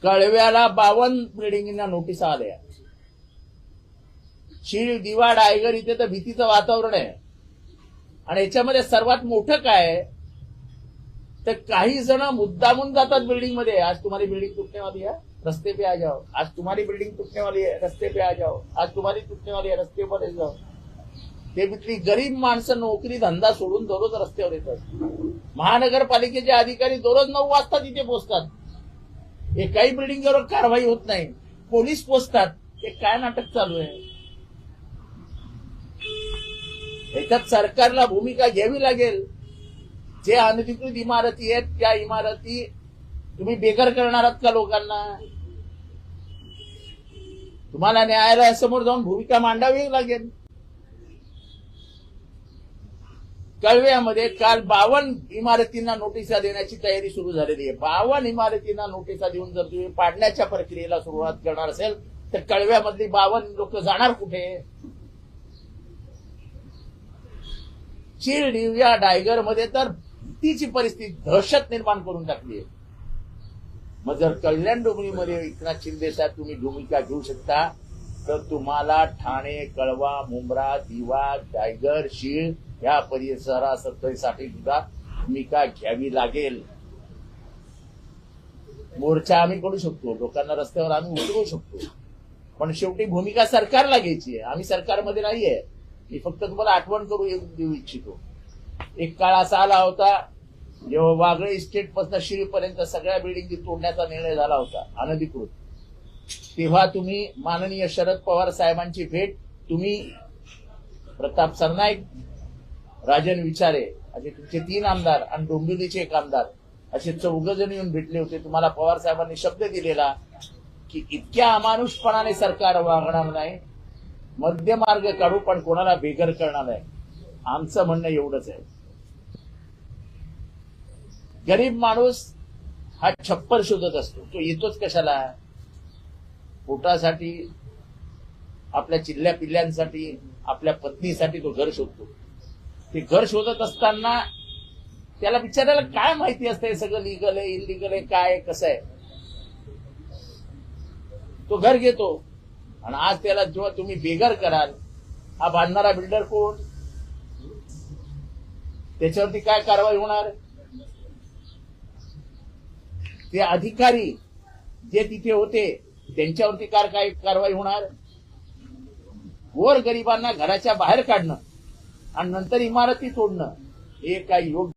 कळव्याला 52 बिल्डिंगना notice आल्या. शीळ, दिवा, डायगर इथे तर भीतीचं वातावरण आहे. आणि याच्यामध्ये सर्वात मोठं काय आहे, तर काही जण मुद्दामून जातात बिल्डिंग मध्ये. आज तुम्हारी बिल्डिंग टूटने वाली है, रस्ते पे आ जाओ. आज तुम्हारी बिल्डिंग टूटने वाली है, रस्ते पे आ जाओ. आज तुम्हारी टूटने वाली है, रस्ते पर जाओ. ते तिथली गरीब माणसं नोकरी धंदा सोडून दररोज रस्त्यावर येतात. महानगरपालिकेचे अधिकारी दररोज 9 वाजता तिथे पोहोचतात. एकाही बिल्डिंगवर कारवाई होत नाही. पोलीस पोहोचतात. हे काय नाटक चालू आहे? याच्यात सरकारला भूमिका घ्यावी लागेल. जे अनधिकृत इमारती आहेत त्या इमारती तुम्ही बेघर करणार आहात का लोकांना? तुम्हाला न्यायालयासमोर जाऊन भूमिका मांडावी लागेल. कळव्यामध्ये काल 52 इमारतींना नोटिसा देण्याची तयारी सुरू झालेली आहे. 52 इमारतींना नोटिसा देऊन जर तुम्ही पाडण्याच्या प्रक्रियेला सुरुवात करणार असेल तर कळव्यामधली 52 लोक जाणार कुठे? शीळ, दिवा, डायगर मध्ये तर भीतीची परिस्थिती, दहशत निर्माण करून टाकली आहे. मग जर कल्याण डोंबिवलीमध्ये एकनाथ शिंदे साहेब तुम्ही भूमिका घेऊ शकता तर तुम्हाला ठाणे, कळवा, मुंब्रा, दिवा, डायगर, शीळ या परिसरासाठी सुद्धा भूमिका घ्यावी लागेल. मोर्चा आम्ही करू शकतो, लोकांना रस्त्यावर आम्ही उतरवू शकतो, पण शेवटी भूमिका सरकारला घ्यायची आहे. आम्ही सरकारमध्ये नाहीये. मी फक्त तुम्हाला आठवण देऊ इच्छितो. एक काळ असा आला होता जेव्हा वागळे इस्टेट पासून शीळपर्यंत सगळ्या बिल्डिंगी तोडण्याचा निर्णय झाला होता अनधिकृत. तेव्हा तुम्ही माननीय शरद पवार साहेबांची भेट, तुम्ही प्रताप सरनाईक, राजन विचारे असे तुमचे 3 आमदार आणि डोंबिवलीचे 1 आमदार असे 4 जण येऊन भेटले होते. तुम्हाला पवार साहेबांनी शब्द दिलेला की इतक्या अमानुषपणाने सरकार वागणार नाही, मध्यमार्ग काढू पण कोणाला बेघर करणार नाही. आमचं म्हणणं एवढंच आहे. गरीब माणूस हा छप्पर शोधत असतो. तो येतोच कशाला? पोटासाठी, आपल्या चिल्ल्या पिल्ल्यांसाठी, आपल्या पत्नीसाठी तो घर शोधतो. ते घर शोधत असताना त्याला बिचारायला काय माहिती असते सगळं लीगल आहे, इलिगल आहे, काय कसं आहे. तो घर घेतो आणि आज त्याला जेव्हा तुम्ही बेघर कराल, हा बांधणारा बिल्डर कोण? त्याच्यावरती काय कारवाई होणार? ते अधिकारी जे तिथे होते त्यांच्यावरती काय कारवाई होणार? गोर गरिबांना घराच्या बाहेर काढणं आणि नंतर इमारती तोडणं हे काही योग्य